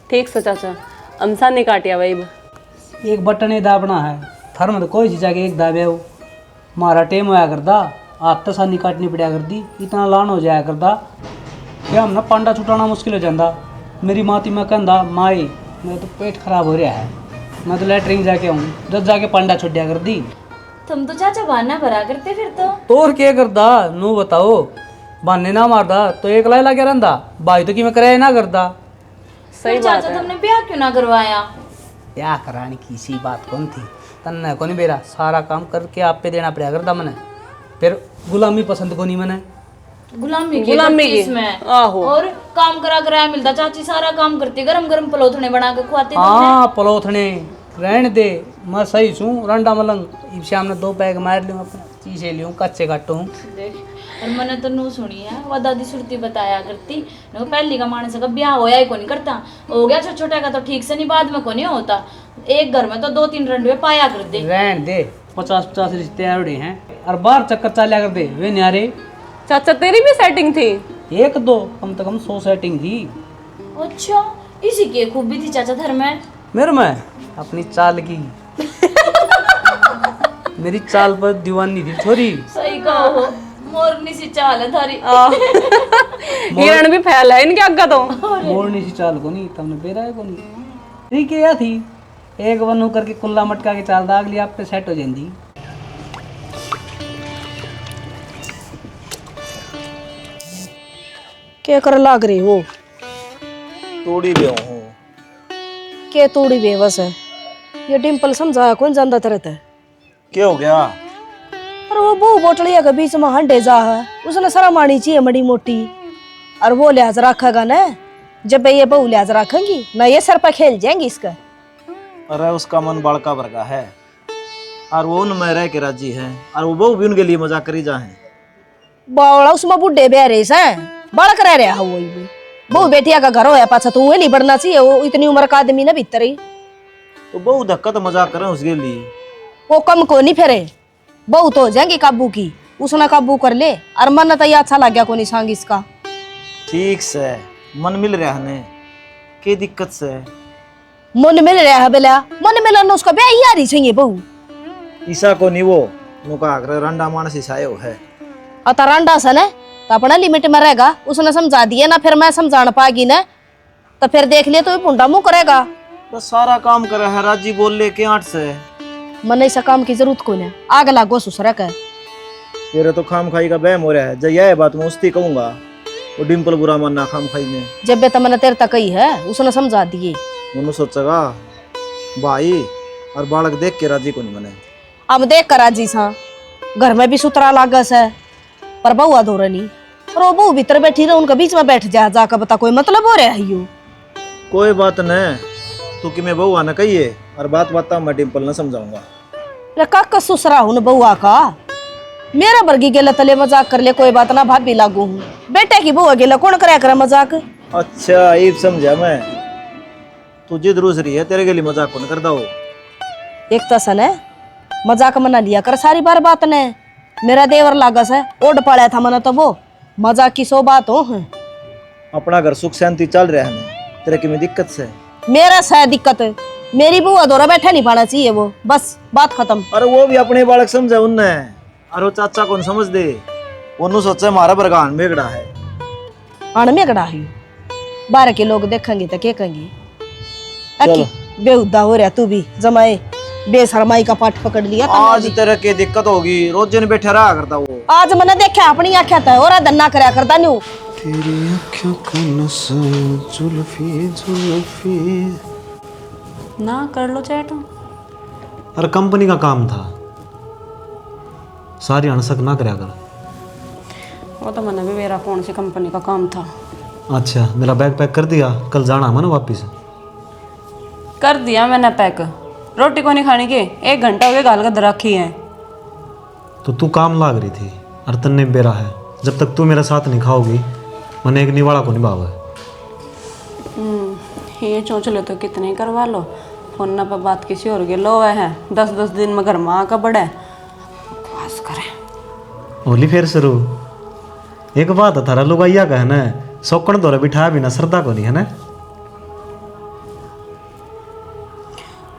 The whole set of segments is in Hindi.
ठीक से चाचा, अमसा नहीं काटिया वही एक बटन ही दाबना है, थर में तो कोई चीज़ आके एक दाबे हो। मारा टेम होया करदा, आत तो सानी काटनी पड़ा कर दी, इतना लान हो जाया करदा क्या हम ना पांडा छुटाना मुश्किल हो जाता। मेरी माती मैं कहंदा माई मेरा तो पेट खराब हो रहा है, मैं तो लैटरिन जाके आऊँ, जब जाके पांडा छुटिया कर दी। तुम तो चाचा बहाना भरा करते फिर तो और क्या करदा नू बताओ, बहाने ना मारदा तो एक ला क्या रहा भाई तो कि मैं कराया ना करदा। सही फिर बात चाचा है। तुमने ब्याह क्यों ना करवाया? क्या करानी की सी बात कौन थी, तन्ने को नहीं बेरा सारा काम करके आप पे देना पड़ा करदा मैंने, फिर गुलामी पसंद को नहीं मैंने। गुलामी गुलामी की की, इसमें आहो। और काम करा कराया मिलता, चाची सारा काम करती, गरम गरम पलोथने बना के खुआती तुमने। हाँ पलोथने रहने दे, मैं सही छूँ रंडा मलंग, शाम ने 2 पैग मार लूँ अपने चीज़े लूँ कच्चे काटूँ। देख, और मैंने तो नू सुनी है वह दादी सुरती बताया करती नो पहली का मानस का ब्याह होया ही को नहीं करता, हो गया छोटा छोटा का तो ठीक से नहीं, बाद में को नहीं होता, एक घर में तो 2-3 रंडवे पाया कर दे। रहने दे 50-50 रिश्ते आड़े हैं और बाहर चक्कर चालिया कर दे वे न्यारे। चाचा तेरी भी सेटिंग थी? 1-2 कम से कम 100 सेटिंग थी। अच्छा, इसी की खूबी थी चाचा धर में। मेरे में अपनी चाल की मेरी चाल पर दीवानी थी छोरी। सही कहो, मोरनी सी चाल है थारी। हिरण भी फैला है इनके आगे तो। मोरनी सी चाल को नहीं तुमने बेरा है को नहीं ठीक है, या थी एक बनू करके कुल्ला मटका के चाल दाग लिया आप पे सेट हो जाती। क्या कर लाग रही हो? तोड़ी भी हूँ। के तोड़ी बेबस है, ये डिम्पल समझाया कौन जानता तरत है। क्या हो गया? और वो बहू बोटलिया के बीच में हंडे जा है, उसने शर्म आनी चाहिए मड़ी मोटी, और वो लिहाज रखेगा न, जब ये बहू लिहाज रखेंगी ना ये सर पर खेल जाएंगी इसका। अरे उसका मन बड़का भरका है और वो उनमें रह के राजी है और वो बहू भी उनके लिए मजाक करी जा है। बावड़ा उसमें बुढ़े बेरे से बड़क रह रहा है वो भी। बहू बेटिया का घर होया पाछा तो नहीं बढ़ना चाहिए, वो इतनी उम्र का आदमी ना भीतर ही। तो बहू धक्का तो मजाक करे उसके लिए। वो कम को नहीं फेरे, बहू तो हो जाएंगी काबू की, उसने काबू कर ले, और मन तो ये अच्छा लग गया को नहीं सांग इसका। ठीक से मन मिल रहा है ने के दिक्कत से मन मिल रहा है बेला, मन मिलन उसका ब्याह ही आ रही चाहिए बहू। ईसा को नहीं वो नुका आकर रंडा मानस ईसायो है। अतरांडा सा न तो अपना लिमिट में रहेगा, उसने समझा दिया ना, फिर मैं समझाना पाएगी ना, तो फिर देख लिया तो ये पुंडा मुंह करेगा। तो सारा काम करे है राजी बोल ले के 8 से मन ऐसा काम की जरूरत को नहीं, आग लागो ससुरा का। तेरे तो खाम खाई का बहम हो रहा है। जब यह बात मैं उसती कहूंगा वो डिम्पल बुरा मानना खाम खाई ने। जब बे मैंने तेरे तक ही है, उसने समझा दिए। उन्होंने सोचेगा भाई और बालक देख के राजी को नहीं मने। अब देख कर राजी सा घर में भी सुतरा लागस है, पर बहुआ दो रनी, और वो बहू भीतर बैठी रहे, उनके बीच में बैठ जा जाकर बता कोई मतलब हो रहा है यू। कोई बात नहीं, तू कि मैं बहू आना कहिए और बात बात मैं डिम्पल न समझाऊंगा। काका ससुरा हूं बहुआ का, मेरा बर्गी गेला तले मजाक कर ले, कोई बात ना भाभी लागू हूँ, बेटे की बहुआ गेला कौन कराया करे मजाक। अच्छा ये समझा मैं, तू जिद रूस रही है तेरे के लिए मजाक कौन करता हो। एक तो सन है मजाक मना लिया कर सारी बार बात ने, मेरा देवर लागस है ओढ़ पड़ा था मना, तो वो मजाक की 100 बात हो है। अपना घर सुख शांति चल रहा है तेरे की में दिक्कत से। मेरा सह दिक्कत है, मेरी बुआ दौरा बैठा नहीं पाना चाहिए वो, बस बात खत्म। अरे वो भी अपने बालक समझा उनने, और वो चाचा कौन समझ दे, उन्होंने सोचा हमारा बरगान बेगड़ा है। अण में गड़ा ही बारह के लोग देखेंगे तो क्या कहेंगे। चलो। बेहुदा हो रहा तू भी, जमाए बेशरमाई का पाठ पकड़ लिया आज तेरे की दिक्कत होगी, रोज दिन बैठा रहा करता वो। आज मैंने देखा अपनी आंखें तो और धन्ना करया करता न्यू। तेरी आँखों का नशा जुल्फी जुल्फी। ना कर लो चैट। अरे कंपनी का काम था, सारी अनसक ना करया कर। वो तो मैंने भी मेरा फोन से कंपनी का काम था। अच्छा मेरा बैग पैक कर दिया, कल जाना है ना वापिस। कर दिया मैंने पैक, रोटी को नहीं खाने की 1 घंटा हो गया गाल का रखी है। तो तू काम लाग रही थी और तन्ने बेरा है, जब तक तू मेरा साथ नहीं खाओगी मैंने एक निवाड़ा को निभावा है। ये चोंच लो तो कितने ही करवा लो, फोन ना पर बात किसी और के लो है, 10-10 दिन में घर माँ का बड़ा बकवास करे। होली फिर शुरू। एक बात है थारा लुगाइया का है ना, सौकण दौरे बिठाया बिना श्रद्धा को नहीं है ना।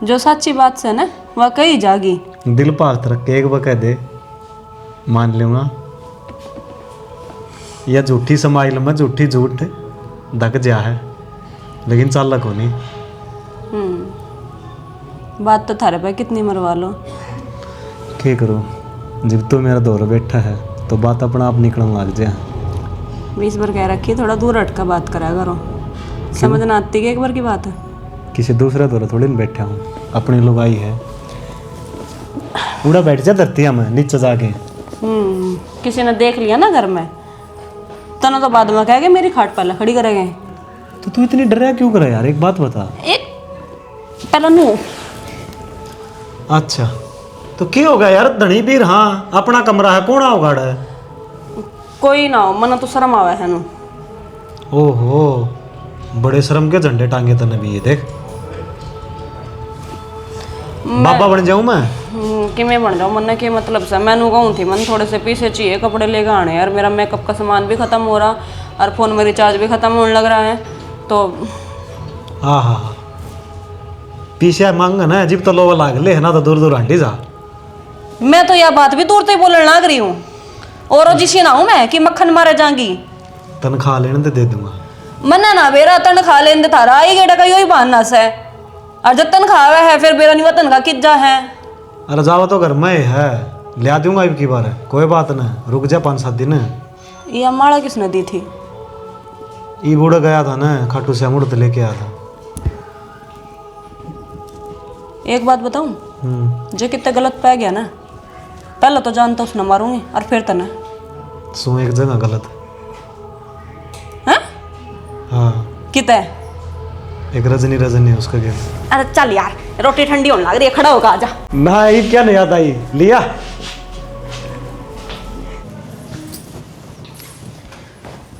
जो सच्ची बात से ना वह कही जागी। दिल पास रख के एक बार कह दे मान लूँगा। यह झूठी समाइल में झूठी झूठ धक जा है, लेकिन चालक हो नहीं। बात तो थारे पे कितनी मरवा लो। क्या करो, जब तो मेरा दौर बैठा है तो बात अपना आप निकलने लग जाए। 20 बार कह रखी थोड़ा दूर हट कर बात करा करो, समझ ना आती कि एक बार की बात है। किसी दूसरे दौर थोड़ी न बैठा हूँ, अपनी लुगाई है। उड़ा बैठ जा धरती में नीचे जाके। किसी ने देख लिया ना घर में, तना तो बाद में कहेगा मेरी खाट पहले खड़ी करेंगे। तो तू इतनी डरा क्यों करे यार, एक बात बता। एक पहले नू। अच्छा तो क्या होगा यार, धनी पीर हाँ अपना कमरा है, कौन उगाड़ा है। कोई ना हो, मना तो शर्म आवे है नू। ओहो बड़े शर्म के झंडे टांगे तने भी, ये देख। बाबा बन जाऊं मैं कि मैं बन जाऊँ, मन के मतलब से मैनू कहूँ थी मन थोड़े से पीछे चाहिए कपड़े लेकर आने यार। मेरा मेकअप का सामान भी ख़त्म हो रहा और फ़ोन में रिचार्ज भी ख़त्म होने लग रहा है तो। हाँ हाँ हाँ पीछे मांग ना, जब तो लोग लाग ले है ना तो दूर दूर हंडी जा। मैं तो यह बात भी दूर से बोलने लग रही हूँ, और जिसी ना हूँ मैं कि मक्खन मारे जाऊंगी। तनख्वाह लेने तो दे दूंगा। मना ना बेरा तनख्वाह लेने थारा आई गेड़ा का यही बहाना से, और जब तनख्वाह है फिर बेरा नहीं तनख्वाह किज्जा है। अरे जावा तो घर में है, ले दूंगा अब की बार, कोई बात नहीं, रुक जा 5-7 दिन। ये अम्माड़ा किसने दी थी? ये बूढ़ा गया था ना खाटू से मुड़ लेके आया था। एक बात बताऊं, जो कितने गलत पै गया ना, पहले तो जानता उसने मारूंगी और फिर तने सो एक जगह गलत हैं? हाँ कितने एक रजनी है उसका गेम। अरे चल यार, रोटी ठंडी होने लग रही है, खड़ा होकर आजा। ना ये क्या नहीं आता, ये लिया।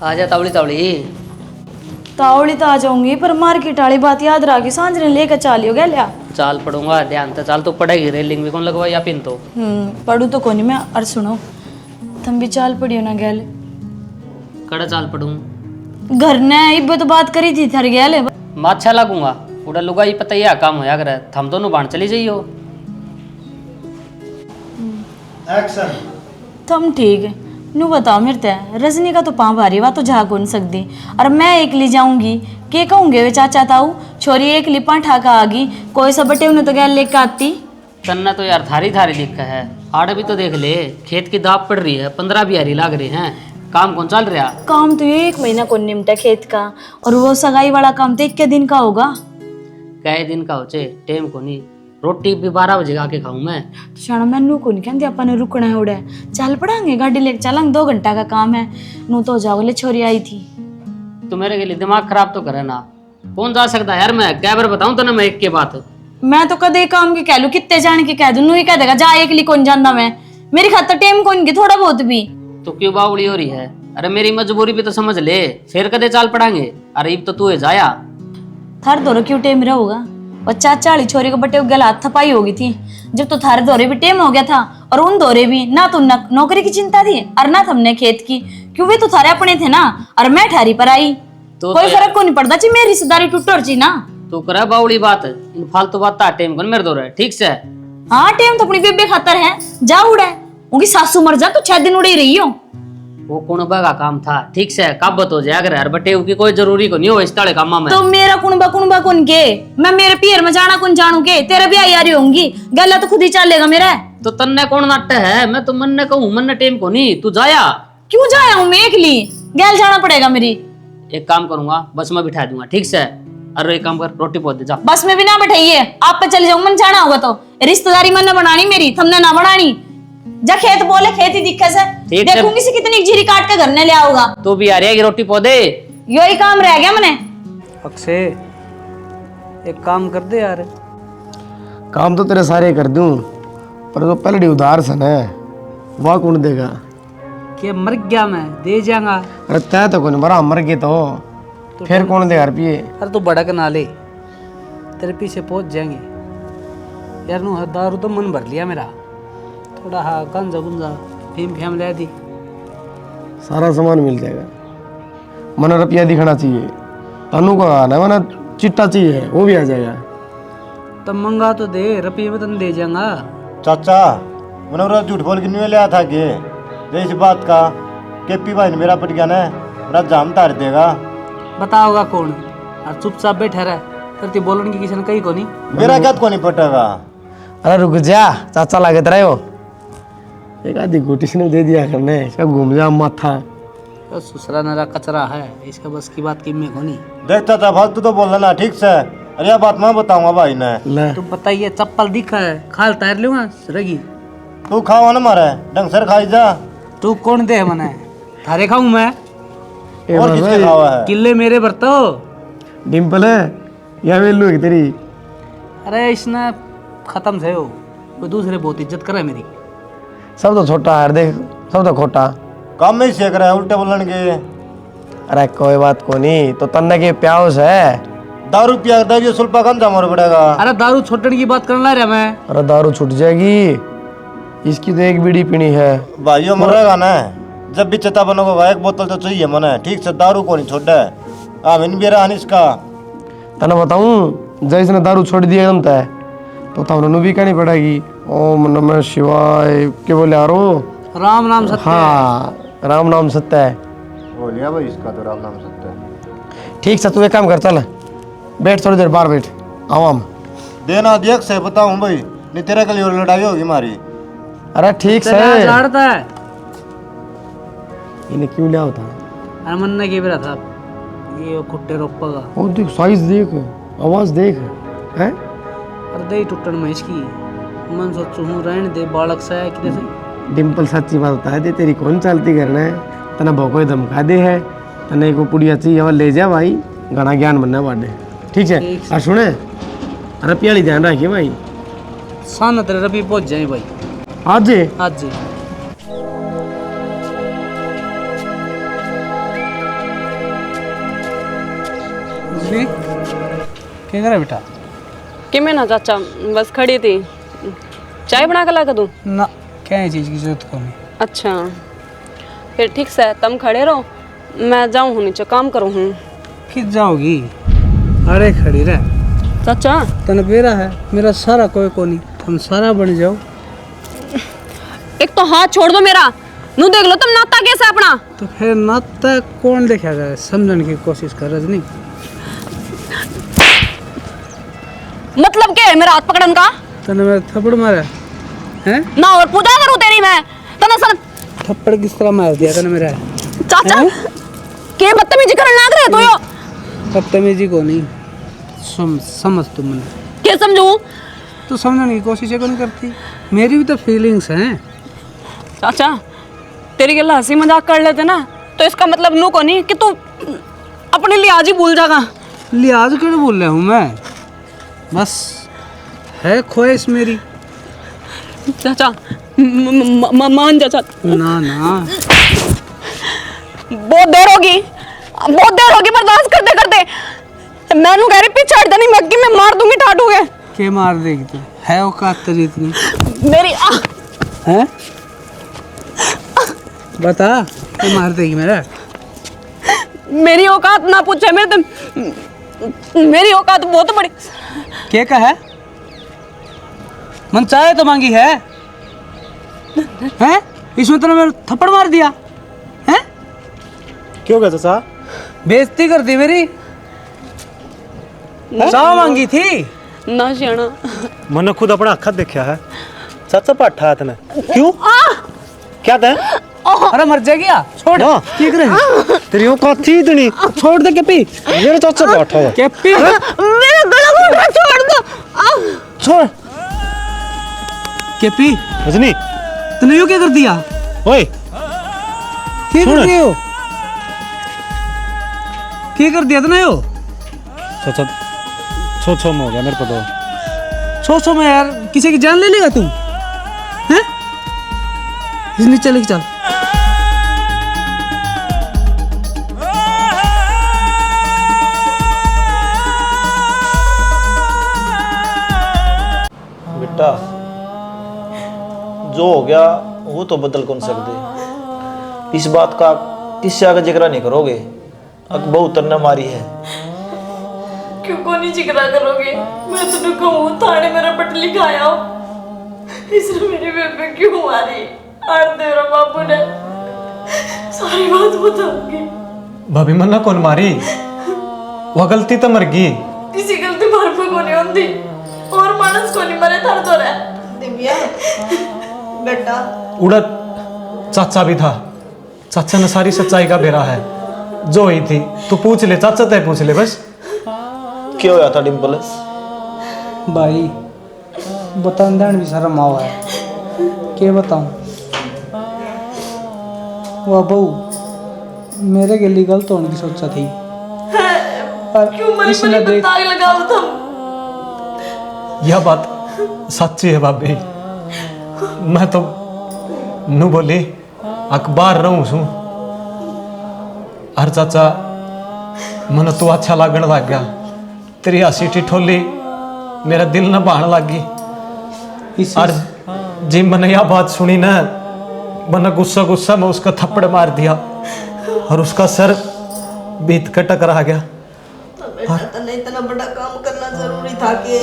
आजा तावड़ी तावड़ी। तावड़ी तो आ जाऊंगी, पर मार्केट वाली बात याद रहा कि सांझ ने लेकर चालियो गया लिया। चाल पढ़ूंगा ध्यान तो, चाल तो पड़ेगी, रेलिंग भी कौन लगवा या पिन तो। पढ़ू तो कोनी मैं। और सुनो, तुम भी चाल पड़ियो ना गैल। कड़ा चाल पढ़ूं घर ने इब्बे तो बात करी थी थर गैल। माछा लगूंगा उड़ा लुगा ही पता ही काम होया करे, थम दोनों बाण चली जाइयो। एक्शन। तुम ठीक है नू बताओ मेरे ते, रजनी का तो पाँव भारी वा तो जा कौन सकती, और मैं एकली जाऊंगी के कहूंगे वे चाचा ताऊ छोरी एकली पाठा का आगी, कोई सब बटे उन्हें तो गैल लेके आती। तन्ना तो यार थारी थारी दिक्कत है, आड़ भी तो देख ले, खेत की दाप पड़ रही है, 15 बिहारी लाग रहे हैं, काम कौन चल रहा। काम तो ये 1 महीना कौन निमटा खेत का, और वो सगाई वाला काम तो 1 दिन का होगा। कई दिन का होचे टेम को नहीं, रोटी भी 12 बजे आके खाऊं मैं। तो शाना मैं नू को नहीं कहती अपन रुकना है उड़े, चल पड़ांगे गाड़ी लेके चलेंगे, 2 घंटा का काम है। नू तो जाओ ले छोरी आई थी। तो मेरे के लिए दिमाग खराब तो करे ना, कौन जा सकता है यार, मैं क्या बार बताऊं तो ना मैं एक के बात। मैं तो कदे काम की कह लू, कितने जाने की कह दू, नू ही कह देगा जा एकली कौन जानदा मैं, मेरी खातर टेम कौन की थोड़ा बहुत भी। तो क्यों बावड़ी हो रही है, अरे मेरी मजबूरी भी तो समझ ले, फिर कदे चाल पड़ांगे। अरे अब तो तू है जाया थार दौरे क्यों टेम रहा होगा, और चाचा वाली छोरी को बटे गल हाथ थपाई होगी थी, जब तो थारे दौरे भी टेम हो गया था, और उन दौरे भी ना तो नौकरी की चिंता थी और ना हमने खेत की, क्यों वे तो थारे अपने थे ना, और मैं ठारी पर आई, तो कोई फर्क को नहीं पड़ता ची, मेरी रिश्तेदारी टूट ची ना। तू करे बावड़ी बात, इन फालतू बात टेम कौन मेरे दौरे, ठीक से। हाँ टेम तो अपनी बेबे खातर है, जा उड़े, उनकी सासू मर जा तो 6 दिन उड़ी रही हो। वो कुणबा का काम था, ठीक से काबत हो जाए, अगर यार बटे की कोई जरूरी को नहीं हो इस ताले कामा में। तो मेरा कुणबा कौन के, मैं मेरे पियर में जाना कौन जानू के, तेरे भी आई आ रही होंगी, गला तो खुद ही चलेगा मेरा। तो तन्ने कौन नाट्य है, मैं तो मन ने कहूँ, मन ने टेम को नहीं, तू जाया। क्यों जाया हूँ मैं एकली, गैल जाना पड़ेगा मेरी। एक काम करूंगा, बस में बिठा दूंगा, ठीक से। अरे एक काम कर, रोटी पहुंच दे जा। बस में भी ना बैठाइए, आप पे चले जाऊं, मन जाना होगा तो, रिश्तेदारी मन ने बनानी मेरी, तुमने ना बनानी। जा खेत बोले, खेत ही दिक्कत है, देखूंगी से कितनी जीरी काट के घर ने ले आओगा। तो भी आ रही रोटी पौधे, यही काम रह गया मने। अक्षय एक काम कर दे यार। काम तो तेरे सारे कर दूं, पर जो पहले उधार सन है वह कौन देगा। कि मर गया मैं दे जाऊंगा। अरे तय तो कौन मरा, मर गए तो फिर कौन देगा रुपये। अरे तू बड़क ना ले, तेरे पीछे पहुंच जाएंगे यार। नू दारू तो मन भर लिया मेरा, थोड़ा हाँ गंजा गुंजा फीम फैम ले दी, सारा सामान मिल जाएगा। मन रुपया दिखाना चाहिए, तनु का आना वरना चिट्टा चाहिए वो भी आ जाएगा। तो मंगा तो दे, रुपये में तन दे जाऊंगा। चाचा मनोहर झूठ बोल के नहीं लिया था कि इस बात का केपी भाई ने मेरा पट गया ना, मेरा जाम तार देगा। बताओगा कौन? और चुपचाप बैठा रहा, करती बोलन की किसी ने कही को नहीं। मेरा क्या को नहीं पटेगा। अरे रुक जा, चाचा लागत रहे हो। एक आधी गोटी से दे दिया करने, इसका घूम जा माथा। तो ससुरा नरा कचरा है, इसका बस की बात की में को नहीं। देख चाचा फालतू तो बोल ना, ठीक से। अरे यह बात मैं बताऊंगा भाई ने। ले तू बताइए, चप्पल दिखा है, खाल तार लूंगा रगी। तू खाओ ना मारे, ढंग से खाई जा। तू कौन दे मने? थारे खाऊं मैं? और किसके खावा है? किले मेरे बरतो। डिम्पल है या वेलू है तेरी? अरे इसने खत्म से हो, कोई दूसरे बहुत इज्जत करे मेरी। सब तो छोटा है, देख सब तो खोटा। काम में ही सीख रहा है उल्टे बोलन के। अरे कोई बात को नहीं, तो तन्ने के प्यास है। दारू पिया दारू सुल्पा कम जामोर पड़ेगा। अरे दारू छोड़ने की बात करने ला रहा मैं। अरे दारू छूट जाएगी, इसकी तो एक बीड़ी पीनी है। भाइयों मरेगा ना, जब भी चेता बनोगा एक बोतल तो चाहिए मने, ठीक से दारू को नहीं छोड़ा। आमिन भी रहा इसका। तने बताऊं, जैसे ने दारू छोड़ दिया एकदम तय, तो उन्होंने भी कहनी पड़ेगी ओम नमः शिवाय के बोले यारो। राम नाम सत्य। हाँ राम नाम सत्य है। बोलिया भाई इसका तो राम नाम सत्य है। ठीक से तू एक काम कर, चल बैठ थोड़ी देर बाहर बैठ। आवाम देना देख से बताऊं भाई, नहीं तेरे के लिए और लड़ाई होगी हमारी। अरे ठीक से। लड़ता है इन्हें क्यों लिया होता? अरे मन ने के बेरा था ये खुट्टे रोपगा। ओ देख साइज देख, आवाज देख है। अरे दे टूटन में इसकी मन सोचू हूँ रहने दे, बालक सा है कि जैसे। डिम्पल सच्ची बात बता दे, तेरी कौन चलती करना है? तना भोको धमका दे है, तने को पुड़िया चाहिए और ले जा भाई, घना ज्ञान बनना बाडे। ठीक है और सुने, अरे प्याली ध्यान रखिए भाई। सान तेरे रबी पहुंच जाए भाई आज आज जी। क्या करे बेटा? कि मैं ना चाचा बस खड़ी थी, चाय बना कर ला कर दूं? ना क्या है चीज़ की जरूरत को नहीं। अच्छा फिर ठीक से तुम खड़े रहो, मैं जाऊँ हूँ नीचे काम करूँ हूँ। किस जाओगी? अरे खड़ी रह चाचा। तन बेरा है मेरा सारा कोई को नहीं, तुम सारा बन जाओ। एक तो हाथ छोड़ दो मेरा, नू देख लो तुम नाता कैसे अपना। तो फिर नाता कौन देखेगा? समझने की कोशिश कर रजनी। मतलब क्या है मेरा हाथ पकड़न का? तने मेरा थप्पड़ मारा है ना, और पूजा करूँ तेरी मैं? तने सर थप्पड़ किस तरह मार दिया तने मेरा? चाचा के बदतमीजी करने लग रहे तो यो। बदतमीजी को नहीं, समझ तुम मने। क्या समझूं? तो समझने की कोशिश क्यों नहीं करती? मेरी भी तो फीलिंग्स हैं। चाचा तेरी गला हंसी मजाक कर लेते ना, तो इसका मतलब नू को नहीं कि तू अपने लिहाज ही भूल जाएगा। लिहाज क्यों बोल रहा हूँ मैं? बस है ख्वाहिश मेरी। चाचा मान जा चाचा। ना ना बहुत देर होगी बर्दाश्त करते करते। मैनू कह रही पीछे हट नहीं, मैं मार दूंगी ठाटू के। के मार देगी तू? है औकात तेरी इतनी? मेरी है बता, के मार देगी मेरा? मेरी औकात ना पूछे मेरे तो, मेरी औकात बहुत बड़ी। क्या कहा? मन चाहे तो मांगी है हैं? इसमें तूने मेरे थप्पड़ मार दिया है? क्यों गया चाचा? बेइज्जती कर दी मेरी। चाह मांगी थी ना सियाना। मैंने खुद अपना अखा देखा है। चाचा पाठा तने क्यों? क्या था? अरे मर जाएगी छोड़। क्या करे? तेरी औकात थी इतनी? छोड़ दे केपी। मेरे चाचा पाठा है। केपी मेरा गला घोट रहा, छोड़ दो। छोड़ केपी। रजनी तूने यो क्या कर दिया? ओए क्या कर दिया यो? क्या कर दिया तूने यो? चाचा छो में हो गया मेरे को तो। छो में यार किसी की जान ले लेगा तू हैं? नीचे लेके चल। बेटा जो हो गया वो तो बदल कौन सकते। इस बात का किससे आगे जिक्र नहीं करोगे। अकबू तरने मारी है क्यों को नहीं जिक्रा करोगे? मैं तो कहूँ थाने मेरा पट लिखाया हो, इसने मेरी बेबे क्यों मारी? आर तेरा बापू ने सारी बात बताऊंगी। भाभी मन्ना कौन मारी? वह गलती तो मर गई। किसी गलती भर पे को नहीं होती और मानस को नहीं मरे थर तो रहे। दिव्या बेटा उड़ा चाचा भी था। चाचा ने सारी सच्चाई का बेरा है जो हुई थी। तू पूछ ले चाचा, तय पूछ ले बस। क्या होया था डिम्पल? भाई बतान देन भी शर्म आवा है, क्या बताऊं। वह बहू मेरे के लिए गलत होने की सोचा थी, पर इसने देख दाग लगाओ तुम। यह बात सच्ची है भाभी। मैं तो नू बोली अखबार रहूं सू। अरे चाचा मन तू अच्छा लागण लग गया। तेरी हंसी ठिठोली मेरा दिल न बहन लग गई। और जी मैंने यह बात सुनी ना, मैंने गुस्सा गुस्सा में उसका थप्पड़ मार दिया और उसका सर बीत कर टकरा गया। तने इतना बड़ा काम करना जरूरी था कि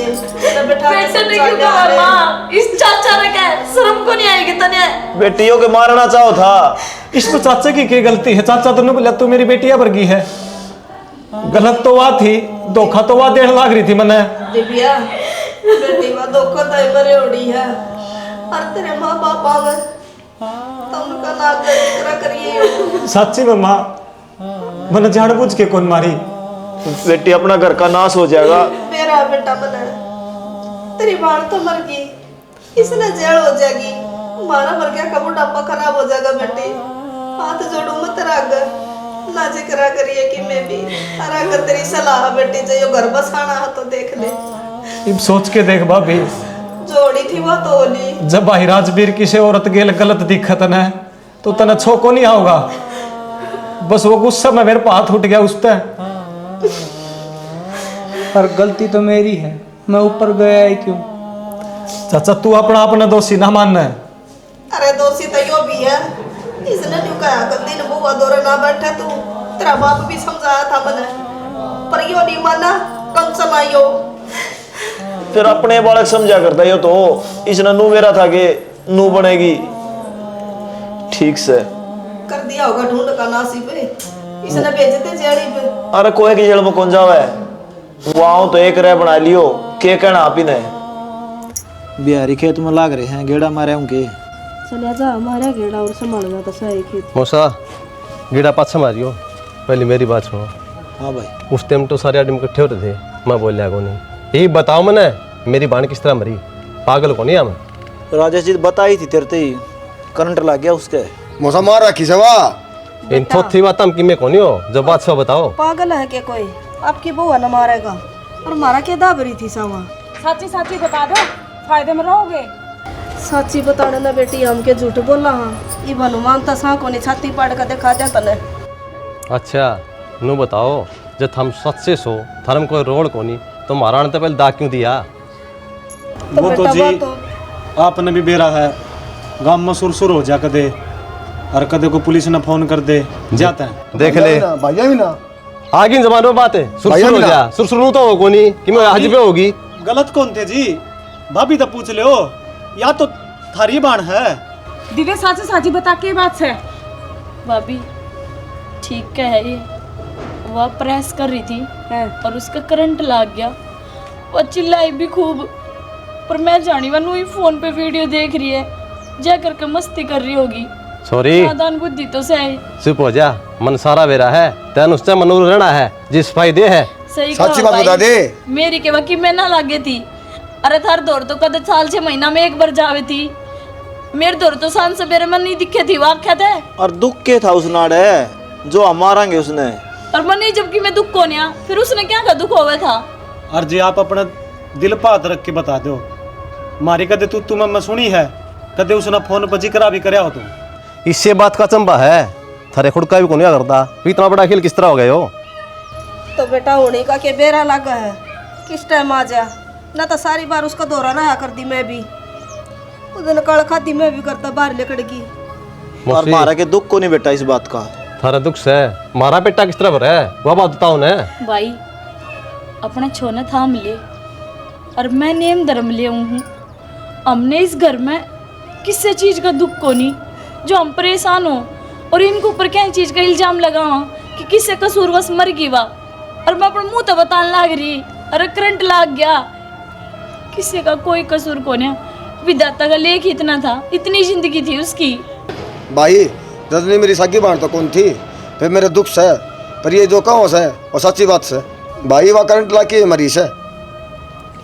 बैठा के बेटे ने क्यों कहा माँ? इस चाचा ने क्या शर्म को नहीं आएगी तने? बेटियों के मारना चाहो था। इसमें चाचा की क्या गलती है? चाचा तो बोला तू मेरी बेटिया वर्गी है। गलत तो वह थी, धोखा तो वह देने लाग रही थी मैंने। दिव्या बेटी में धोखा तो मरे उड़ी है और तेरे माँ बाप आवे तो उनका नाक करा करिए। सच्ची में माँ मैंने जानबूझ के कौन मारी? बेटी अपना घर का नाश हो जाएगा। मेरा बेटा मना तेरी बात तो मर गई, इसने जेल हो जाएगी, हमारा मर गया का बुढ़ापा खराब हो जाएगा। बेटी हाथ जोड़ू मत राग ना जिक्रा करिए कि मैं भी अगर तेरी सलाह बेटी जो घर बसाना है तो देख ले। अब सोच के देख भाभी, जोड़ी थी वो तो होली। जब भाई राजवीर किसी औरत गेल गलत दिखत न तो तना छो को नहीं आओगा। बस वो गुस्सा में मेरे हाथ उठ गया उस पर। पर गलती तो मेरी है, मैं ऊपर गया ही क्यों? चाचा तू अपना दोषी ना मानना है। अरे दोषी तो यो भी है, इसने न्यू कहा कल दिन बुआ दौरे ना बैठे तू, तेरा बाप भी समझाया था मैंने, पर यो नहीं माना। कम समायो फिर अपने बालक समझा करता यो तो इसने नू मेरा था कि नू बनेगी ठीक से कर दिया होगा ढूंढ का नासी पे, इसने भेजते जेड़ी पे। अरे कोई की जेल में कौन जावे? वहां तो एक रह बना लियो के कहना आप ही ने। बिहारी खेत में लाग रहे हैं, गेड़ा मारे उनके। चलिया जा हमारा गेड़ा और संभाल जाता सही खेत। मौसा गेड़ा पाछा मारियो, पहले मेरी बात सुनो। हाँ भाई। उस टाइम तो सारे आदमी इकट्ठे होते थे, मैं बोल लिया को नहीं। यही बताओ मैंने मेरी बाण किस तरह मरी? पागल को नहीं मैं? राजेश जी बताई थी तेरे ही करंट लग गया उसके। मौसा मार रखी सवा इन थोथी बात हम किमे को नहीं हो, जब बात सब बताओ। पागल है के कोई? आपकी बुआ न मारेगा और मारा के दाबरी थी सावा। साची साची बता दो, फायदे में रहोगे। साची बताने ना बेटी हमके झूठ बोला। हाँ ये बनु मानता सा को नहीं, छाती पाड़ कर दिखा दे तने। अच्छा नु बताओ, जब हम सच्चे सो धर्म कोई रोड को नहीं तो महाराण तो पहले दाग क्यों दिया? वो तो जी आपने भी बेरा है, गांव में सुरसुर हो जा कदे और कदे को पुलिस ने फोन कर दे जाता है। देख ले भैया भी ना आगे जबान में बात है, सुरसुर हो जा। सुरसुर तो हो को नहीं कि मैं हज पे होगी। गलत कौन थे जी? भाभी तो पूछ ले हो, या तो थारी बाण है। दिव्या साची साची बता के बात है। भाभी ठीक है ये, वह प्रेस कर रही थी और उसका करंट लग गया। वो चिल्लाई भी खूब, पर मैं जानी वनु ही फोन पे वीडियो देख रही है, जा करके मस्ती कर रही होगी। सॉरी नादान बुद्धि तो सही। चुप हो जा, मन सारा बेरा है तेन उससे मनूर रहना है जिस फायदे है। सही सच्ची कहा बात बता दे। मेरी के वकी में ना लागे थी। अरे थार दौर तो कदे साल 6 महीना में एक बार जावे थी, मेरे दौर तो सांस सवेरे में नहीं दिखे थी। वाक्या थे और दुख के था उस नाड़े जो हम मारेंगे उसने। और मन नहीं, जबकि मैं दुख को नहीं, फिर उसने क्या का दुख होवे था? और जी आप अपना दिल पे हाथ रख के बता दो, मारी कदे तू तुम्हें मैं सुनी है? कदे उसने फोन पर जिक्र भी करया हो तुम? इससे बात का चंबा है, थारे खुद का भी को नहीं करता। इतना बड़ा खेल किस तरह हो गए हो? तो बेटा होने का के बेरा लगा है, किस टाइम आ जा ना तो सारी बार उसका दौरा रहा कर दी। मैं भी उधर कड़ खाती, मैं भी करता बाहर लेकर की। और मारा के दुख को नहीं बेटा इस बात का। थारा दुख से मारा बेटा किस तरह भरा है वह बात बताओ ना। भाई अपना छोना थाम ले, और मैं नेम धर्म ले हूँ। हमने इस घर में किसी चीज़ का दुख को नहीं जो हम परेशान हो, और इनके ऊपर क्या चीज़ का इल्जाम लगावा कि किसी कसूरवश मर गई वा, और मैं अपने मुँह तो बताने लाग रही, अरे करंट लाग गया। किसी का कोई कसूर को नहीं, विधाता का लेख इतना था, इतनी जिंदगी थी उसकी। भाई रजनी मेरी सगी बाण तो कौन थी, फिर मेरे दुख से, पर ये जो कहो से और सच्ची बात से भाई वह करंट ला के मरी से।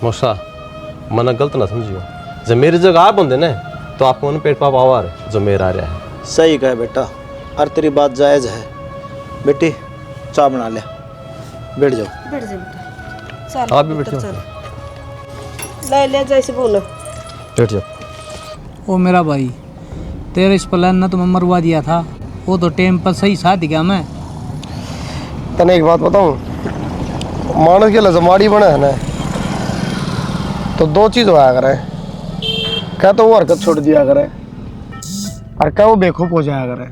मौसा मना गलत ना समझियो, जब मेरी जगह आप होंगे ना तो आपको उन पेट पाप आवार जो मेरा आ रहा है। सही कहे बेटा, और तेरी बात जायज़ है। बेटी चाय बना ले, बैठ जाओ। बैठ जा बेटा, चल आप भी बैठो। ले ले जैसे बोलो। बैठ जाओ। ओ मेरा भाई, तेरे इस प्लान ने तुम्हें मरवा दिया था, वो तो टाइम पर सही साथ गया मैं। तने एक बात बताऊं, मानस के लजमाड़ी बना है ना, तो दो चीज होया करे, क्या तो वो हरकत छोड़ दिया करे, और क्या वो बेखूफ हो जाया करे।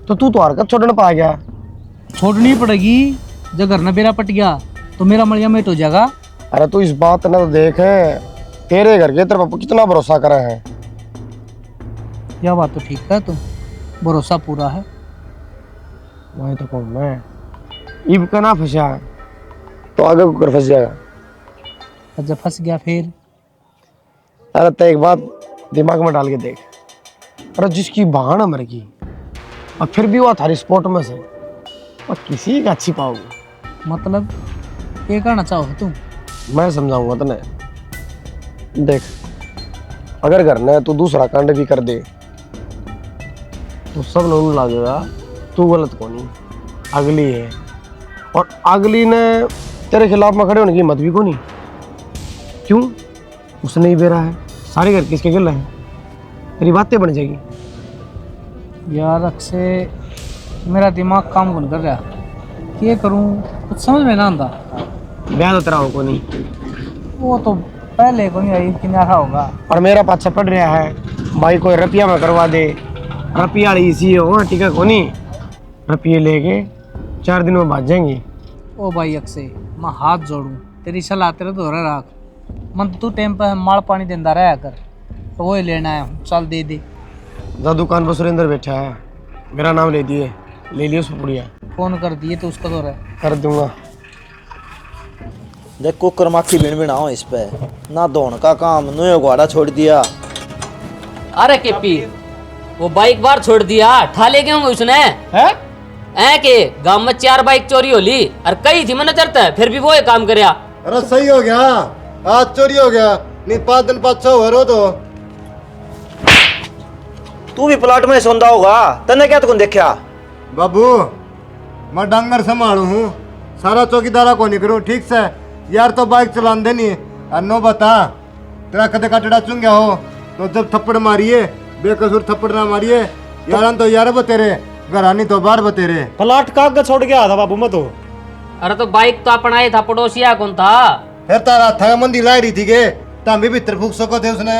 तो तू तो हरकत छोड़ने पा गया। छोड़नी पड़ेगी, जब घर न बेरा पट गया तो मेरा मरिया मेट हो जाएगा। अरे तू इस बात ना तो देख, तेरे घर के तेरे पापा कितना भरोसा करे हैं। यह बात तो ठीक है, तो भरोसा पूरा है। वही तो कहूँ मैं, इब का ना फंसा तो आगे को कर फंस जाएगा। और जब फंस गया फिर? अरे तो एक बात दिमाग में डाल के देख, अरे जिसकी बहाना मर गई और फिर भी वो थारी स्पॉट में से, और किसी का अच्छी पाओगे। मतलब ये कहना चाहो तुम? मैं समझाऊंगा तने। देख, अगर घर ने तू दूसरा कांड भी कर दे तो सब लोग लागेगा तू गलत को नहीं, अगली है, और अगली ने तेरे खिलाफ में खड़े होने की हिम्मत भी को नहीं। क्यों? उसने ही बेरा है, सारे घर किसके गिल है, तेरी बातें बन जाएगी। यार अक्सर मेरा दिमाग काम कौन कर रहा, क्या करूं कुछ समझ में ना आता। ब्याह तो तेरा हो को नहीं, वो तो पहले को नहीं आई कि रहा होगा। और मेरा पाछा पड़ रहा है, भाई कोई रुपया में करवा दे, रुपया वाली इसी हो ठीक है को नहीं, रुपये लेके 4 दिन में भाग जाएंगे। ओ भाई अक्सर मैं हाथ जोड़ूं, तेरी सलाह तेरे तो राख, मन तू टाइम पर माल पानी देंदा रहा कर, तो वो ही लेना है, चल दे दे। जा दुकान पर सुरेंद्र बैठा है, मेरा नाम ले दिए, ले लियो उसको पुड़िया। फोन कर दिए तो उसका तो रहा कर दूंगा। देख कुकर माखी बिन बिनाओ इस पे, ना धोन का काम, नुए घोड़ा छोड़ दिया। अरे केपी, वो बाइक बार छोड़ दिया, ठा ले गए होंगे उसने। है ऐ के गांव में 4 बाइक चोरी होली, और कई थी मैंने चढ़ता है, फिर भी वो ये काम करया। अरे सही हो गया, आज चोरी हो गया, नहीं 5 दिन 5 हो रो तो। तू भी प्लाट में सोंदा होगा, तने क्या तुम देखा? बाबू मैं डांगर संभालू हूँ, सारा चौकीदारा को नहीं करूँ, ठीक से यार। तो बाइक चलान देनी, और नो बता तेरा कदे का टेढ़ा चुंग गया हो तो जब थप्पड़ मारिए, बेकसूर थप्पड़ ना मारिए यार, तो यार बतेरे घरानी तो बाहर बतेरे। प्लाट कागज छोड़ के आया था बाबू मैं तो। अरे तो बाइक तो अपन आए था, पड़ोसिया कौन था? फिर तारा था मंदी ला रही थी के तांबी भीतर फूक सको थे उसने।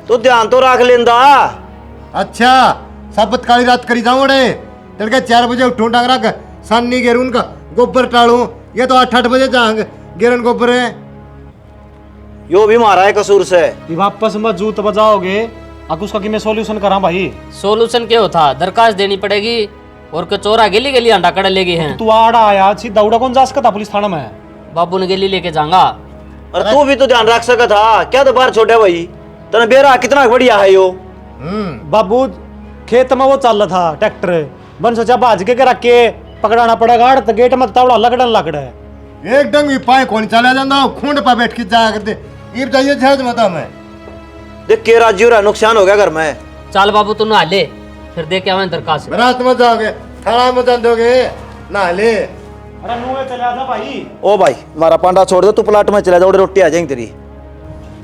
तो ध्यान तो रख लेंदा। अच्छा साबत काली रात करी जाऊं रे, तड़के 4 बजे उठूं डांग रख सानी गेरून का गोबर टालू, ये तो 8-8 बजे जांग गेरन गोबर है। यो भी मारा है कसूर से। ये वापस में जूत बजाओगे, अब उसका कि मैं सॉल्यूशन करा भाई। सोल्यूशन क्या होता, दरखास्त देनी पड़ेगी, और के चोरा गेली गेली अंडा कड़ लेगी हैं। तू आड़ा आया सीधा उड़ा कौन जा सकता पुलिस थाना में? बाबू ने गेली लेके जाऊंगा। और तू भी तो ध्यान रख सका था, क्या तो बाहर छोटे भाई, तने बेरा कितना बढ़िया है यो। बाबू खेत में वो चल रहा था ट्रैक्टर, बन सोचा भाज के रख के पकड़ाना पड़ेगा, तो गेट में तावड़ा लगड़न लगड़ा है। एक डंग भी पाए कौन चला जाता, खूंड पर बैठ के जाया करते, इब जाइए झड़ मता में। देख के राजू रा नुकसान हो गया घर में। चल बाबू तू नहा ले, फिर देख आवे दरखास्त। रात में जाओगे, थाना में जाओगे, नहा ले। अरे नुए चला जा भाई। ओ भाई हमारा पांडा छोड़ दो, तू प्लाट में चला जा, उड़े रोटी आ जाएंगी तेरी।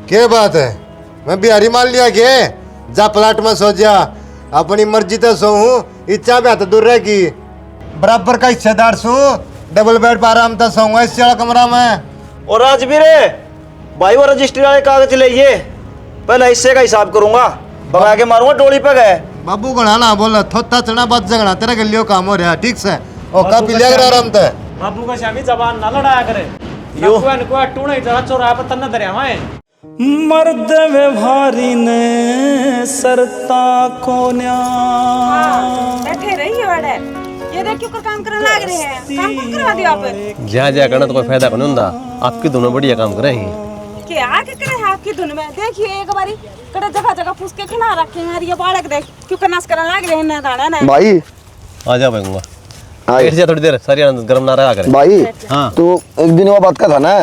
क्या बात है, मैं बिहारी मान लिया के जा प्लाट में सो जा, अपनी मर्जी तो सो हूँ, इच्छा भी हाथ दूर रहेगी, बराबर का हिस्सेदार सू, डबल बेड पर आराम तो सोऊंगा इस वाला कमरा में। और राजवीर भाई वो रजिस्ट्री वाले कागज लाइए, पहले हिस्से का हिसाब करूंगा, भगा के मारूंगा डोली पे गए। बाबू गणा ना बोल, थोथा चढ़ा बात जगना तेरा गलियो काम हो रहा, ठीक से और का पिलिया कर आराम ते। बाबू का शामी जबान ना लड़ाया करे यो को टूणे जरा चोरा पर तन्ना दरिया में मर्द व्यवहारी ने सरता कोन्या बैठे रहिए वाड़े ये देख क्यों काम करने लग रहे हैं काम कौन करवा दिया आप जहाँ जहाँ करना तो कोई फायदा नहीं होता आपकी दोनों बढ़िया काम कर रही है क्या आके करे हैं आपकी धुन में देखिए एक बारी कड़े जगह जगह फूस के खिला रखे हैं ये बालक देख क्यों करनास करने लग रहे हैं ना दाना ना भाई आ जा भाई बैठ जा थोड़ी देर सारी गर्म ना रहा करे भाई हाँ तो एक दिन वो बात का था ना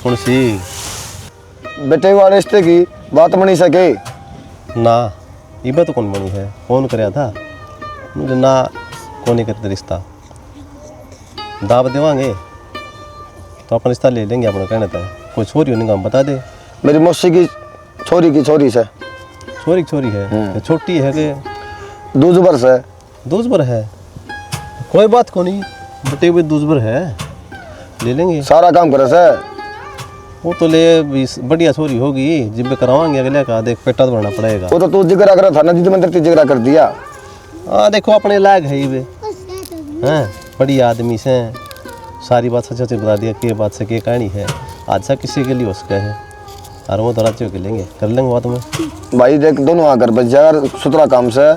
कौन सी बेटे वाले रिश्ते की बात बनी सके ना ये बात तो कौन बनी है फोन कराया था मुझे ना कौन नहीं करते रिश्ता दावत देवांगे तो अपन रिश्ता ले लेंगे अपना कहने था कोई छोरी होने का हम बता दे मेरी मौसी की छोरी से छोरी है छोटी है कि 2 वर्ष है 2 वर्ष है कोई बात को नहीं बटे हुए 2 वर्ष है ले लेंगे सारा काम करे से वो तो ले बढ़िया छोरी होगी जिब करावाएंगे अगले का देख पेटा तो भरना पड़ेगा वो तो तू जिगरा करा था ना जिद मंदिर की जिगरा कर दिया हाँ देखो अपने लायक है ये हैं बड़ी आदमी से सारी बात सच बता दिया कि बात से क्या कहानी है आज सा किसी के लिए हो सके है और वो थोड़ा चौके लेंगे कर लेंगे बात में भाई देख दोनों आकर बच जाए सुथरा काम से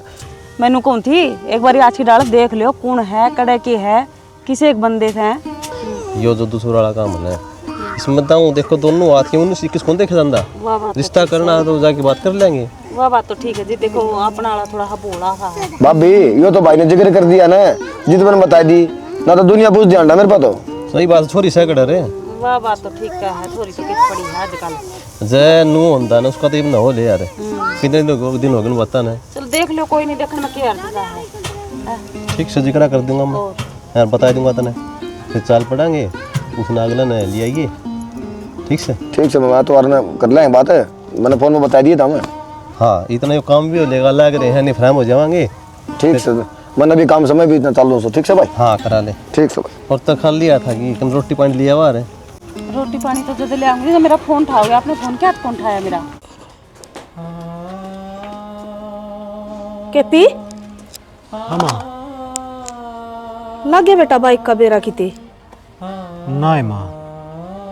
मैनू कौन थी एक बारी आछी डाल देख लियो कौन है कड़े की है किसी एक बंदे से यो जो दूसरा वाला काम है इसमें बताऊँ देखो दोनों हाथ के उन्नीस किस कौन देखे धंधा रिश्ता करना है तो जाके बात कर लेंगे वह बात तो ठीक है जी देखो अपना वाला थोड़ा बोला था भाभी यो तो भाई ने जिक्र कर दिया ना जिद मैंने बता दी ना तो दुनिया पूछ दिया मेरे पास तो सही बात छोरी से कड़े रे वह बात तो ठीक है थोड़ी तो किस पड़ी है आजकल जय नू होता ना उसका तो ना हो ले यार कितने दिन हो गए बता ना चल देख लो कोई नहीं देखने में क्या अर्थ है ठीक से जिक्र कर दूंगा मैं यार बता दूंगा तने फिर चाल पड़ांगे उसने अगला ने ले आइए ठीक से मैं तो कर लेंगे बात है मैंने फोन में बता दिया था मैं हाँ इतना काम भी हो लेगा लग रहे हैं नहीं फ्राम हो जाएंगे ठीक से मैंने भी काम समय भी इतना चालू हो ठीक से भाई हाँ करा ले ठीक से भाई और तो खा लिया था कि रोटी पानी लिया हुआ है रोटी पानी तो जल्दी ले आऊंगी मेरा फोन उठाओगे आपने फोन क्या फोन उठाया मेरा केपी लगे बेटा बाइक का बेरा किते ना माँ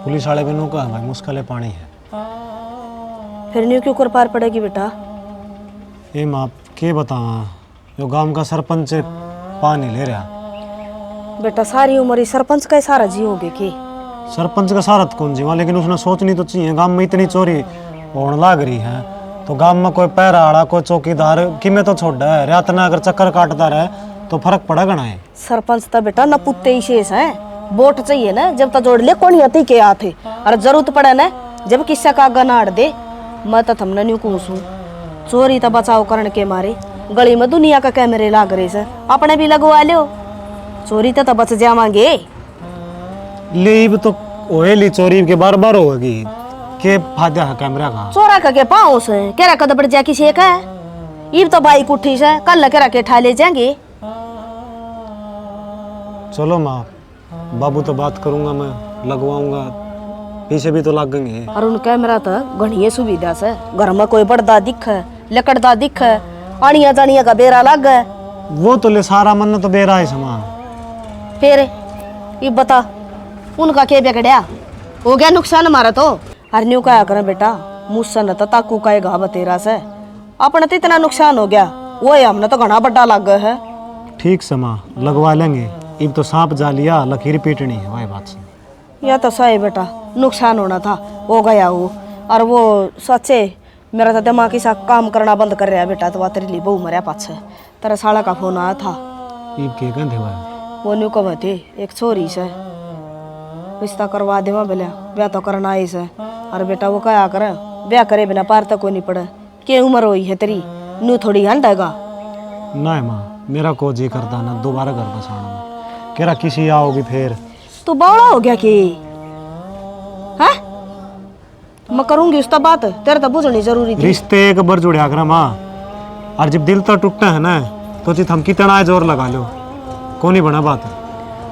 पुलिस वाले भी का भाई मुश्किल पानी है फिर न्यू क्यों कर पार पड़ेगी बेटा ये माँ के बतावा जो गांव का सरपंच पानी ले रहा बेटा सारी उम्र ही सरपंच का सारा जियोगे की सरपंच का सारा कौन जीवा लेकिन उसने सोचनी तो चाहिए गांव में इतनी चोरी होने लग रही है तो गांव में कोई पैरा आड़ा कोई चौकीदार कि में तो छोड़ है रात ना अगर चक्कर काटता रहे तो फर्क पड़ेगा ना है सरपंच तो बेटा न पुत्ते ही शेष है वोट चाहिए ना जब तक जोड़ ले कौन आती के आते और जरूरत पड़े ना जब किस्सा का गनाड़ दे मैं तो थमने न्यू कहूँ चोरी तो बचाव करने के मारे गली में दुनिया का कैमरे लाग रहे से अपने भी लगवा लो चोरी तो बच जावांगे लीब तो ओएली चोरी के बार बार होगी के फायदा है कैमरा का चोरा के पाँव से केरा कद पड़ जा किसी का ईब तो बाइक उठी से कल केरा के ठा ले जाएंगे चलो माँ बाबू तो बात करूंगा मैं लगवाऊंगा पीछे भी तो लगेंगे और उन कैमरा तो घनी सुविधा से घर में कोई बड़दा दिख लकड़दा दिख आनिया जानिया का बेरा लग गए वो तो ले सारा मन तो बेरा है सामान फिर ये बता उनका क्या बिगड़या हो गया नुकसान हमारा तो हर न्यू क्या करें बेटा मुझसे न तो ताकू का घाव तेरा से अपने तो इतना नुकसान हो गया वो हमने तो घना बड़ा लग गया है ठीक से माँ लगवा लेंगे अब तो सांप जा लिया लकीर पीटनी है वही बात से या तो सही बेटा नुकसान होना था हो गया वो और वो सच्चे मेरा तो दिमाग सा काम करना बंद कर रहा है बेटा तो तेरे लिए बहु मरिया पाछे तेरा साला का फोन आया था ईब के गंधे वो न्यू कब थे एक छोरी से रिश्ता करवा देवा बोले ब्याह तो करना आई से और बेटा वो क्या करे ब्याह करे बिना पार तक कोई नहीं पड़े के उम्र हुई है तेरी न्यू थोड़ी हंडेगा नहीं माँ मेरा को जी करता ना दोबारा घर बसाना कह रहा किसी आओगी फिर तू बड़ा हो गया कि हाँ मैं करूंगी उसका बात तेरे तो बुझनी जरूरी थी रिश्ते एक बार जुड़िया कर माँ और जब दिल तो टूटता है ना तो चित हम कितना जोर लगा लो कौन ही बना बात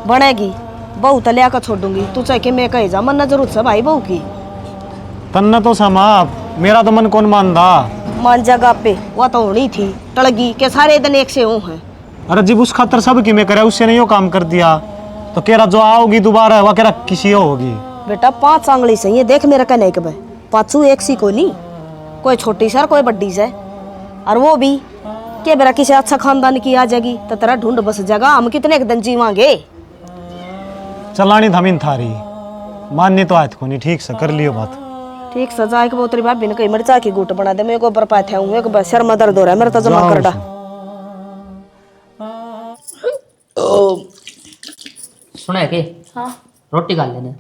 बनेगी बहू तो लिया कर छोड़ दूंगी तू चाहे कि मैं कही जा मन जरूरत है भाई बहू की तन्ना तो समा मेरा तो मन कौन मानदा मान जगह पे वो तो होनी थी टड़गी के सारे दिन एक से हूँ है अरे जब उस खातर सब कि मैं करे उससे नहीं वो काम कर दिया तो कह रहा जो आओगी दोबारा वह कह रहा किसी और होगी। बेटा 5 आंगली सही है, देख मेरा कहने के भाई पाछू एक सी को नहीं, कोई छोटी सर कोई बड्डी से, और वो भी के बेरा किसी अच्छा खानदान की आ जाएगी तो तेरा ढूंढ बस जाएगा। हम कितने दिन जीवांगे। चलानी धमीन थारी माननी तो आयत को नहीं, ठीक से कर लियो बात। ठीक सजा के बोतरी भाभी ने कही मिर्चा की गुट बना दे, मेरे को बर्फा थे हूँ एक सर में दर्द हो रहा है मेरा तो जमा कर डा। सुना है के हाँ रोटी खा लेने।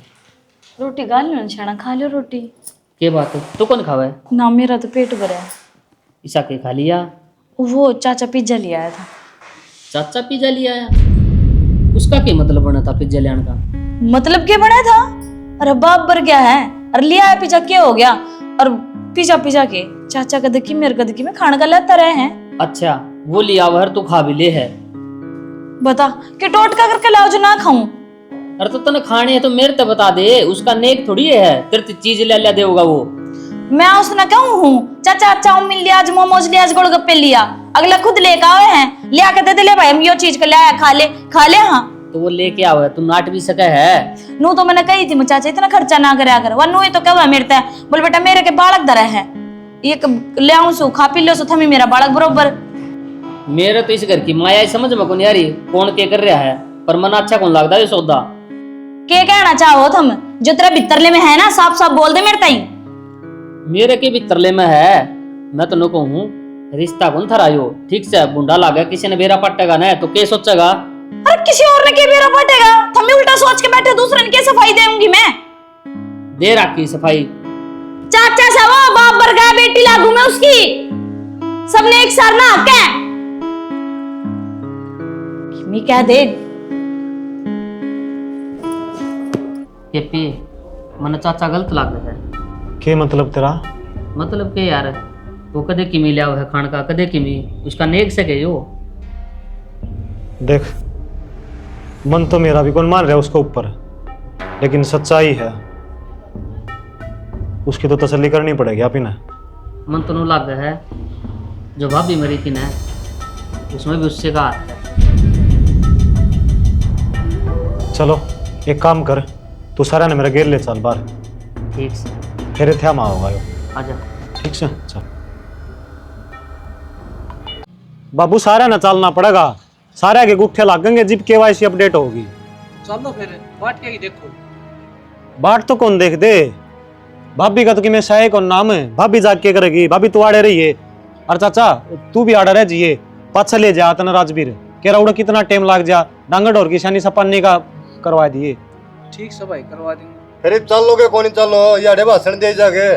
रोटी गाल लो छाना खा लो रोटी। के बात है तू कौन खावा है? ना मेरा तो पेट भरा है। ईसा के खा लिया? वो चाचा पिज्जा ले आया था। चाचा पिज्जा ले आया? उसका क्या मतलब बना था पिज्जा ले आने का? मतलब क्या बना था? अरे बाप बर गया है, अरे लिया है पिज्जा क्या हो गया? और पिज्जा पिज्जा के चाचा का देखी मेरे का देखी में खाने का लाता रहे हैं। अच्छा वो लिया हुआ है तू खा भी ले है? बता कि टोटका करके लाओ जो ना खाऊं। अरे तो तने खाने है तो मेरे तो बता दे, उसका नेक थोड़ी है तेरे चीज ले ले देगा वो। मैं उसने कहूँ हूँ चाचा चाउमीन लिया, आज मोमोज लिया, आज गोलगप्पे लिया, अगला खुद लेके आए हैं, लिया के दे ले भाई हम यो चीज का लाया खा ले। हाँ तो वो लेके आवा है, तू नाट भी सके है। नू तो मैंने कही थी मैं चाचा इतना खर्चा ना करे अगर वह नू ही तो क्या मेरे ते बोल बेटा मेरे के बालक दरा है ये ले आऊं सो खा पी लो सो थमी मेरा बालक बरोबर। मेरे तो इस घर की माया समझ में कौन यारी कौन के कर रहा है, पर मन अच्छा कौन लगता है सौदा। के कहना चाहो तुम जो तेरा भितरले में है ना साफ साफ बोल दे मेरे ताई। मेरे के भी तरले में है, मैं तो नो कहूँ रिश्ता कौन थरायो ठीक से बुंडा लागा किसी ने बेरा पटेगा ना तो के सोचेगा? अरे किसी और ने के बेरा पटेगा, थमे उल्टा सोच के बैठे दूसरे ने के सफाई देऊंगी मैं? दे रखी सफाई चाचा सा वो बाप बर गया बेटी लागू मैं उसकी, सबने एक सार ना क्या मी क्या दे के पे मन चाचा गलत लग रहा है। के मतलब तेरा? मतलब के यार वो कदे किमी लिया है खान का कदे किमी उसका नेक से गए हो। देख मन तो मेरा भी कौन मान रहा है उसके ऊपर, लेकिन सच्चाई है उसकी तो तसल्ली करनी पड़ेगी आप ही ना। मन तो लग है जो भाभी मरी थी ना उसमें भी उससे का हाथ है। चलो एक काम कर तू सारा ने मेरा गेर ले चल बाहर। ठीक से फिर थे माँ होगा यो। आजा ठीक से चल बाबू सारा ना चलना पड़ेगा, सारे आगे गुट्ठे लागेंगे जिप केवाईसी अपडेट होगी। चलो फिर बाट के ही देखो। बाट तो कौन देख दे, भाभी का तो कि मैं शाये कौन नाम है, भाभी जाग के करेगी, भाभी तू आड़े रही है। और चाचा तू भी आड़ा रह जिए पाछा ले जा तना राजवीर कह रहा कितना टाइम लग जा डांगर ढोर की शानी सपानी का करवा दिए। ठीक सब भाई करवा देंगे। फिर चलोगे कौन चलो याडे भाषण दे जागे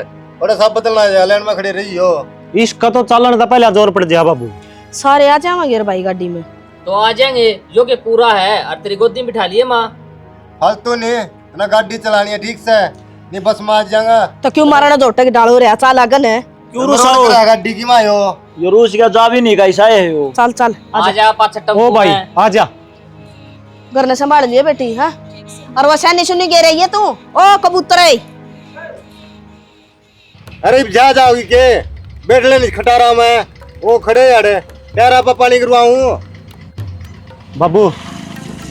और सब बदलना है लाइन में खड़े रही हो। इसका तो चलन था पहले जोर पड़ जा बाबू। सारे आ जाएंगे भाई गाड़ी में तो आ जाएंगे जो कि पूरा है और तेरी गोदी में बिठा लिए माँ। फालतू नहीं ना गाड़ी चलानी है ठीक से नहीं बस में आ जाएगा तो क्यों मारना जोटे के डालो रे चाल आगन है क्यों रुसाओ गाड़ी की मायो ये रूस का जा भी नहीं कैसा है वो। चल चल आजा पाछा ओ भाई आजा घर ने संभाल लिए बेटी। हाँ और वो सैनी सुनी गे रही है तू ओ कबूतर है। अरे जा जाओगी के बैठ ले नहीं खटा रहा मैं वो खड़े यारे प्यारा पा पानी करवाऊं। बाबू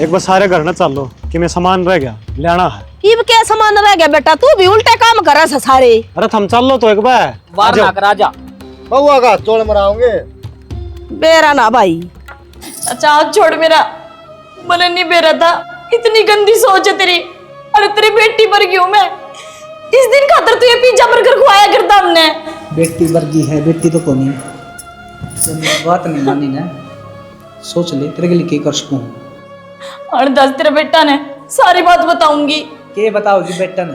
एक बार सारे घर न चल लो कि मैं सामान रह गया लेना है। इब क्या सामान रह गया बेटा, तू भी उल्टे काम कर रहा सारे। अरे थम चल लो तो एक बार बाहर ना कर आजा बउआ का चोड़ मराओगे बेरा ना भाई। अच्छा हाथ छोड़ मेरा, मन नहीं बेरा था, इतनी गंदी सोच है तेरी। अरे तेरी बेटी पर क्यों मैं इस दिन खातर तू ये पिज्जा बर्गर खुआया करता हमने। बेटी वर्गी है बेटी तो कोनी बात नहीं मानी ना, सोच ले तेरे के लिए क्या कर सकूं। और दस तेरे बेटा ने सारी बात बताऊंगी। के बताओगी बेटा ने,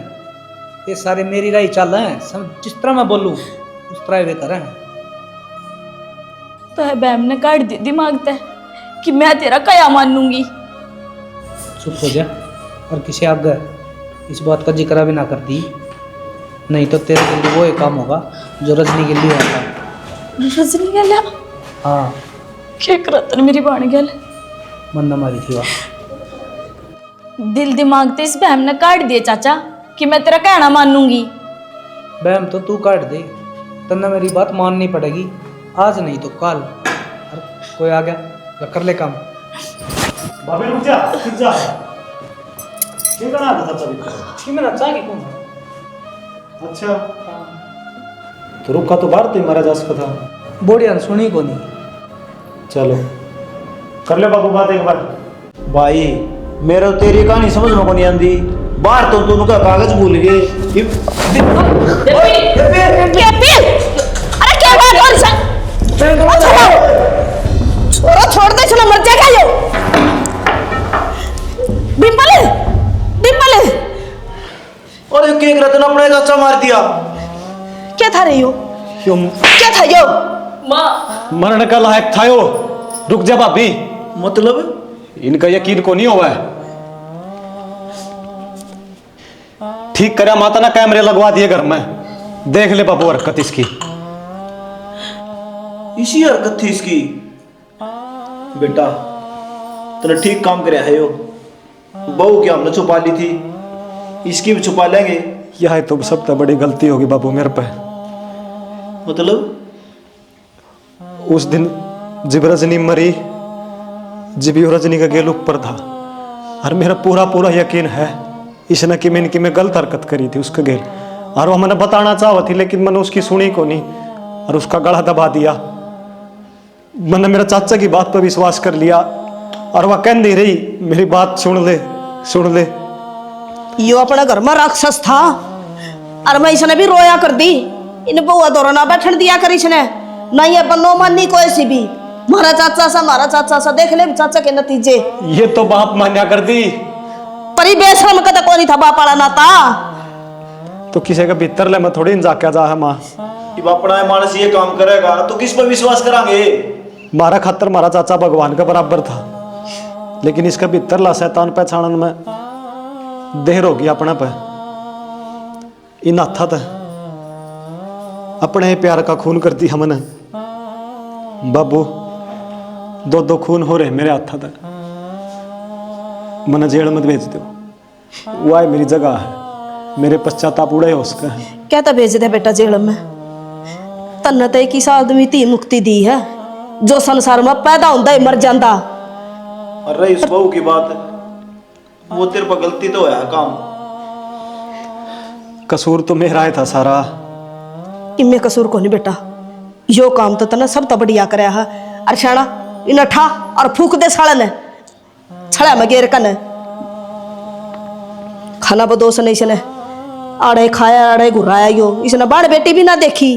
ये सारे मेरी राय चल रहे हैं, सब जिस तरह मैं बोलूं उस तरह वे कर रहे हैं। तो है बहन ने काट दी दिमाग ते कि मैं तेरा कया मानूंगी। चुप हो जा और किसी आगे इस बात का जिक्र भी ना कर दी, नहीं तो तेरे के लिए वो एक काम होगा जो रजनी के लिए हुआ था। रजनी गया? हाँ क्या करत मेरी बाण गल मन न मारी थी वह। दिल दिमाग तो इस बहन ने काट दिए चाचा कि मैं तेरा कहना मानूंगी। बहम तो तू काट दे, तन्ना मेरी बात माननी पड़ेगी, आज नहीं तो कल। कोई आ गया कर ले काम। भाभी रुक जा ये कहाँ आता था पवित्र कि मैं नचा की कौन अच्छा तो रुका तो बाहर तो ही मारा जा सकता था बोड़िया सुनी को नहीं चलो कर ले बाबू बात एक बार भाई मेरे तो तेरी कहानी समझ में को नहीं आंदी बाहर तो दोनों का कागज भूल गए अरे क्या बात और छोरा छोड़ दे चलो मर जाएगा यो डिम्पल डिम्पल और ये केक रतन अपने चाचा मार दिया क्या था रे यो क्या था यो मरण का लायक था यो रुक जा भाभी मतलब इनका यकीन को नहीं हुआ है ठीक करे माता ना कैमरे लगवा दिए घर में देख ले बाबू हरकत इसकी इसी हरकत थी इसकी बेटा तूने ठीक काम करे है यो बहू की हमने छुपा ली थी इसकी भी छुपा लेंगे यह तो सबसे बड़ी गलती होगी बाबू मेरे पे मतलब उस दिन जब रजनी मरी जब यो रजनी का गेल ऊपर था और मेरा पूरा पूरा यकीन है इसने कि मैं गलत हरकत करी थी उसका गेल और वो मैंने बताना चाहा थी लेकिन मैंने उसकी सुनी को नहीं और उसका गला दबा दिया मैंने मेरा चाचा की बात पर विश्वास कर लिया और वह कह नहीं रही मेरी बात सुन ले यो अपना घर में राक्षस था और मैं इसने भी रोया कर दी इन बुआ दौरा ना बैठन दिया कर इसने नहीं है बनो मानी कोई सी भी मारा चाचा सा देख ले चाचा के नतीजे ये तो बाप मान्या कर दी परी बेशरम का तो कोई नहीं था बाप वाला नाता तो किसी का भीतर ले मैं थोड़ी जाके जा है माँ जब अपना मानस ये काम करेगा तो किस पर विश्वास करांगे मारा खातर मारा चाचा भगवान का बराबर था लेकिन इसका भीतर ला शैतान पहचानन में देर होगी अपना पे इन हाथा था अपने प्यार का खून करती हमने बाबू दो खून हो रहे मेरे हाथा तक मना जेल मत भेज दो वह मेरी जगह है मेरे पश्चाताप उड़े हो उसका है क्या था भेज दे बेटा जेल में तन ते किस आदमी ती मुक्ति दी है जो संसार में पैदा होता है मर जाता और रही उस बहू की बात वो तेरे पर गलती तो है काम कसूर तो मेरा ही था सारा इनमें कसूर को नहीं बेटा यो काम तो तना सब तो बढ़िया कराया है अरशाना इन ठा और फूक दे साड़न छड़ा में गेर कन खाना बदोस नहीं इसने आड़े खाया आड़े घुराया यो इसने बाढ़ बेटी भी ना देखी